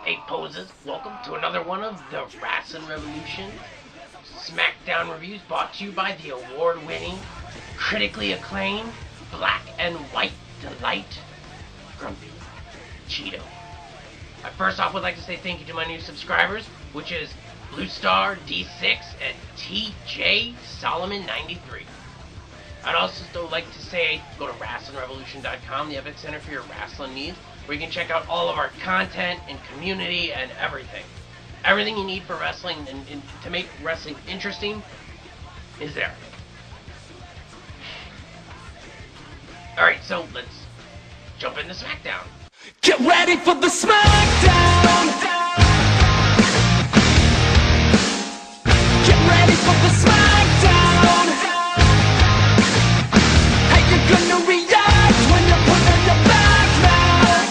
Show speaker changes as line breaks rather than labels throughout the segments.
Hey posers, welcome to another one of the Wrestling Revolution Smackdown reviews brought to you by the award-winning, critically acclaimed, black and white delight, Grumpy Cheeto. First off, would like to say thank you to my new subscribers, which is Blue Star D6 and TJ Solomon 93. I'd also still like to say go to WrestlingRevolution.com, the epic center for your wrestling needs, where you can check out all of our content and community and everything. Everything you need for wrestling and to make wrestling interesting is there. Alright, so let's jump into SmackDown.
Get ready for the Smackdown! Get ready for the Smackdown! How you gonna react when you put on your back now?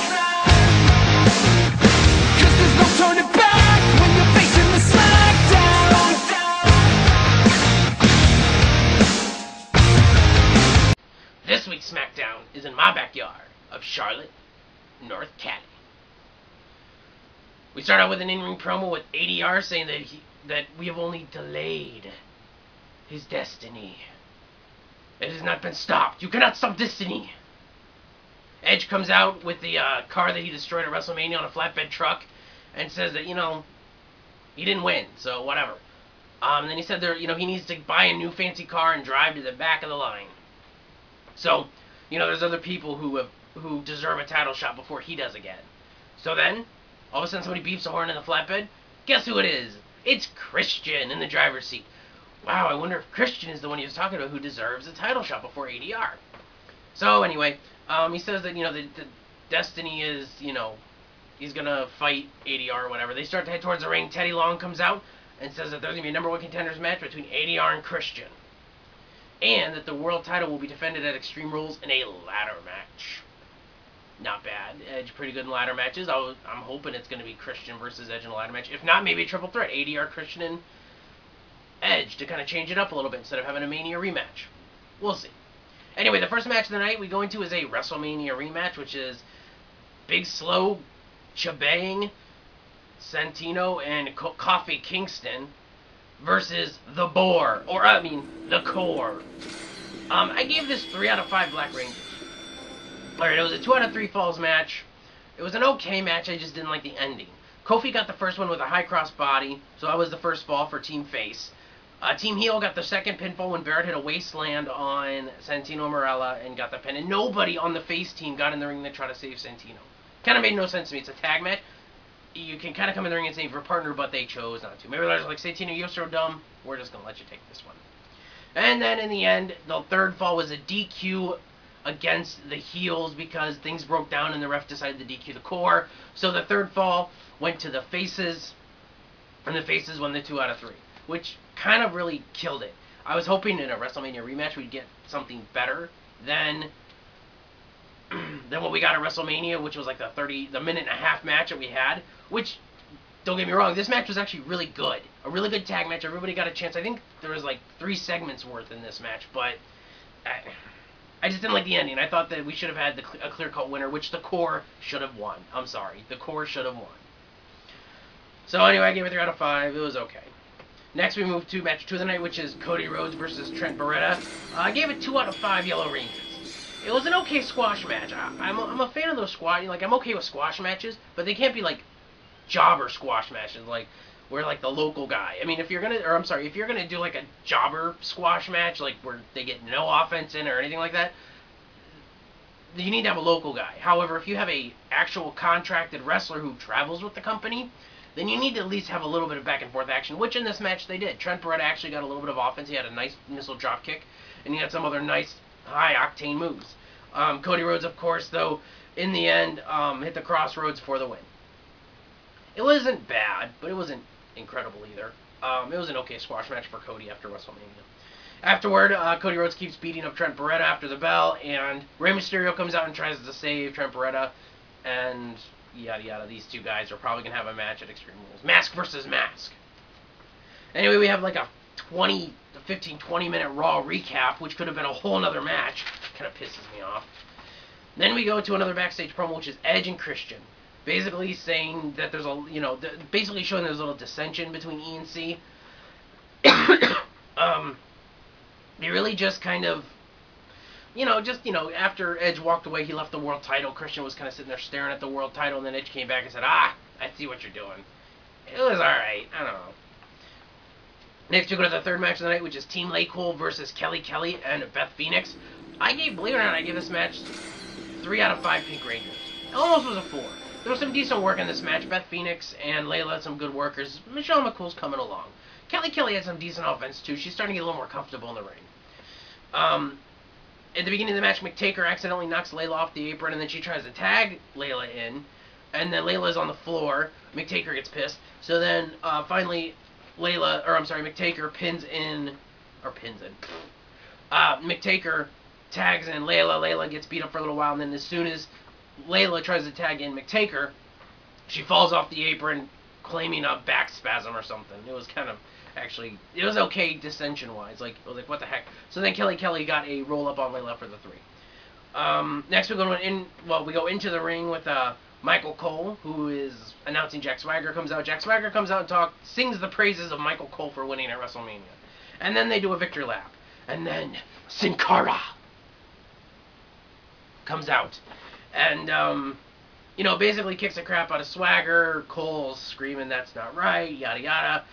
Cause there's no turning back when you're facing the Smackdown!
This week's SmackDown is in my backyard of Charlotte, North Cali. We start out with an in-ring promo with ADR saying that we have only delayed his destiny. It has not been stopped. You cannot stop destiny. Edge comes out with the car that he destroyed at WrestleMania on a flatbed truck and says that, he didn't win, so whatever. And then he said he needs to buy a new fancy car and drive to the back of the line. So, there's other people who deserve a title shot before he does again. So then, all of a sudden somebody beeps a horn in the flatbed. Guess who it is? It's Christian in the driver's seat. Wow, I wonder if Christian is the one he was talking about who deserves a title shot before ADR. So anyway, he says that, the destiny is, he's going to fight ADR or whatever. They start to head towards the ring. Teddy Long comes out and says that there's going to be a #1 contenders match between ADR and Christian. And that the world title will be defended at Extreme Rules in a ladder match. Not bad. Edge pretty good in ladder matches. I'm hoping it's going to be Christian versus Edge in a ladder match. If not, maybe a triple threat. ADR, Christian, and Edge to kind of change it up a little bit instead of having a Mania rematch. We'll see. Anyway, the first match of the night we go into is a WrestleMania rematch, which is Big Slow, Chabang, Santino, and Kofi Kingston versus the Boar, the Core. I gave this 3 out of 5 Black Rangers. Alright, it was a 2 out of 3 falls match. It was an okay match, I just didn't like the ending. Kofi got the first one with a high cross body, so that was the first fall for Team Face. Team Heel got the second pinfall when Barrett hit a wasteland on Santino Marella and got the pin. And nobody on the Face team got in the ring to try to save Santino. Kind of made no sense to me. It's a tag match. You can kind of come in the ring and save your partner, but they chose not to. Maybe they're like, Santino, you're so dumb, we're just going to let you take this one. And then in the end, the third fall was a DQ against the heels because things broke down and the ref decided to DQ the Core. So the third fall went to the Faces, and the Faces won the 2 out of 3, which kind of really killed it. I was hoping in a WrestleMania rematch we'd get something better than what we got at WrestleMania, which was like the minute and a half match that we had, which, don't get me wrong, this match was actually really good. A really good tag match. Everybody got a chance. I think there was like 3 segments worth in this match, but I just didn't like the ending. I thought that we should have had a clear-cut winner, which the Core should have won. I'm sorry. The Core should have won. So anyway, I gave it 3 out of 5. It was okay. Next, we move to match 2 of the night, which is Cody Rhodes versus Trent Beretta. I gave it 2 out of 5 Yellow Rangers. It was an okay squash match. I'm a fan of those squash. I'm okay with squash matches, but they can't be like jobber squash matches, like where like the local guy. I mean, if you're gonna do like a jobber squash match, like where they get no offense in or anything like that, you need to have a local guy. However, if you have a actual contracted wrestler who travels with the company, then you need to at least have a little bit of back and forth action, which in this match they did. Trent Beretta actually got a little bit of offense. He had a nice missile drop kick, and he had some other nice high-octane moves. Cody Rhodes, of course, though, in the end, hit the Crossroads for the win. It wasn't bad, but it wasn't incredible either. It was an okay squash match for Cody after WrestleMania. Afterward, Cody Rhodes keeps beating up Trent Beretta after the bell, and Rey Mysterio comes out and tries to save Trent Beretta, and yada yada. These two guys are probably going to have a match at Extreme Rules. Mask versus Mask. Anyway, we have like a 15-20 minute Raw recap, which could have been a whole nother match. Kind of pisses me off. Then we go to another backstage promo, which is Edge and Christian. basically saying that there's a, basically showing there's a little dissension between E and C. They really just kind of, after Edge walked away, he left the world title. Christian was kind of sitting there staring at the world title, and then Edge came back and said, I see what you're doing. It was alright. I don't know. Next, we go to the third match of the night, which is Team Laycool versus Kelly Kelly and Beth Phoenix. Believe it or not, I gave this match 3 out of 5 Pink Rangers. It almost was a 4. There was some decent work in this match. Beth Phoenix and Layla had some good workers. Michelle McCool's coming along. Kelly Kelly had some decent offense, too. She's starting to get a little more comfortable in the ring. At the beginning of the match, McTaker accidentally knocks Layla off the apron, and then she tries to tag Layla in. And then Layla's on the floor. McTaker gets pissed. So then, finally, McTaker pins in. McTaker tags in Layla. Layla gets beat up for a little while, and then as soon as Layla tries to tag in McTaker, she falls off the apron, claiming a back spasm or something. It was kind of, actually, it was okay dissension-wise. It was like, what the heck? So then Kelly Kelly got a roll-up on Layla for the 3. Next we go into the ring with Michael Cole, who is announcing Jack Swagger comes out. Jack Swagger comes out and sings the praises of Michael Cole for winning at WrestleMania. And then they do a victory lap. And then Sin Cara comes out. And, basically kicks the crap out of Swagger. Cole's screaming that's not right, yada yada.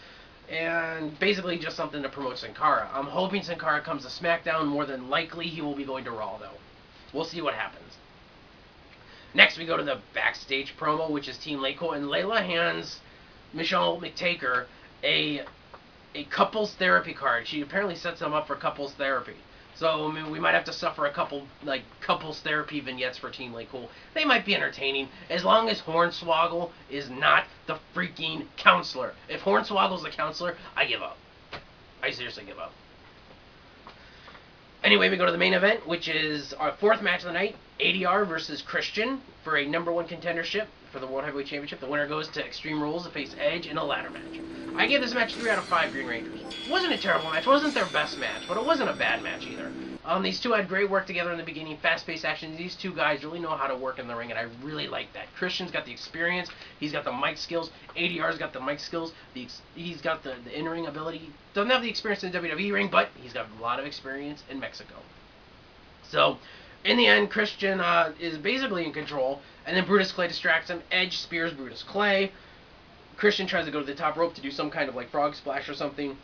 And basically just something to promote Sin Cara. I'm hoping Sin Cara comes to SmackDown. More than likely he will be going to Raw, though. We'll see what happens. Next, we go to the backstage promo, which is Team Laycool, and Layla hands Michelle McTaker a couples therapy card. She apparently sets them up for couples therapy. So, I mean, we might have to suffer a couple, couples therapy vignettes for Team Laycool. They might be entertaining, as long as Hornswoggle is not the freaking counselor. If Hornswoggle's the counselor, I give up. I seriously give up. Anyway, we go to the main event, which is our 4th match of the night, ADR versus Christian for a #1 contendership for the World Heavyweight Championship. The winner goes to Extreme Rules to face Edge in a ladder match. I gave this match 3 out of 5 Green Rangers. It wasn't a terrible match. It wasn't their best match, but it wasn't a bad match either. These two had great work together in the beginning, fast-paced action. These two guys really know how to work in the ring, and I really like that. Christian's got the experience. He's got the mic skills. ADR's got the mic skills. He's got the in-ring ability. Doesn't have the experience in the WWE ring, but he's got a lot of experience in Mexico. So, in the end, Christian is basically in control, and then Brutus Clay distracts him. Edge spears Brutus Clay. Christian tries to go to the top rope to do some kind of frog splash or something.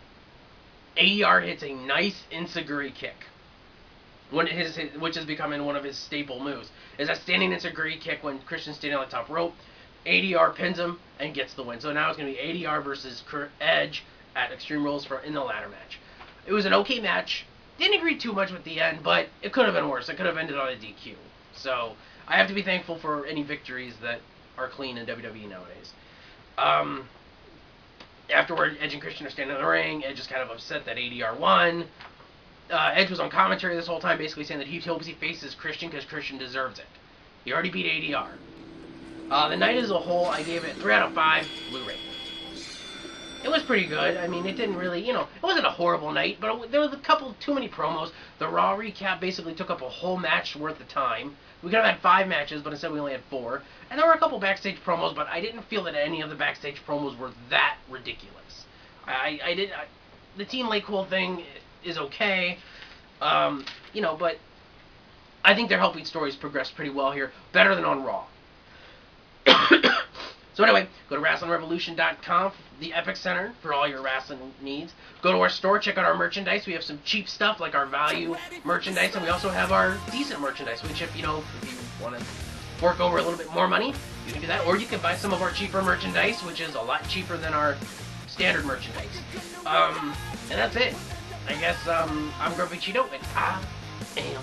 ADR hits a nice enziguri kick, which is becoming one of his staple moves. Is that standing enziguri kick when Christian's standing on the top rope. ADR pins him and gets the win. So now it's going to be ADR versus Edge at Extreme Rules in the ladder match. It was an okay match. Didn't agree too much with the end, but it could have been worse. It could have ended on a DQ. So I have to be thankful for any victories that are clean in WWE nowadays. Afterward, Edge and Christian are standing in the ring. Edge is kind of upset that ADR won. Edge was on commentary this whole time, basically saying that he hopes he faces Christian because Christian deserves it. He already beat ADR. The night as a whole, I gave it 3 out of 5 Blu-ray. It was pretty good. I mean, it didn't really, it wasn't a horrible night, but there was a couple too many promos. The Raw recap basically took up a whole match worth of time. We could have had 5 matches, but instead we only had 4. And there were a couple backstage promos, but I didn't feel that any of the backstage promos were that ridiculous. The Team Laycool thing is okay, but I think they're helping stories progress pretty well here, better than on Raw. So anyway, go to WrestlingRevolution.com, the Epic Center, for all your wrestling needs. Go to our store, check out our merchandise. We have some cheap stuff like our value merchandise, and we also have our decent merchandise, which if you want to fork over a little bit more money, you can do that. Or you can buy some of our cheaper merchandise, which is a lot cheaper than our standard merchandise. And that's it. I guess I'm Grumpy Cheeto, and I am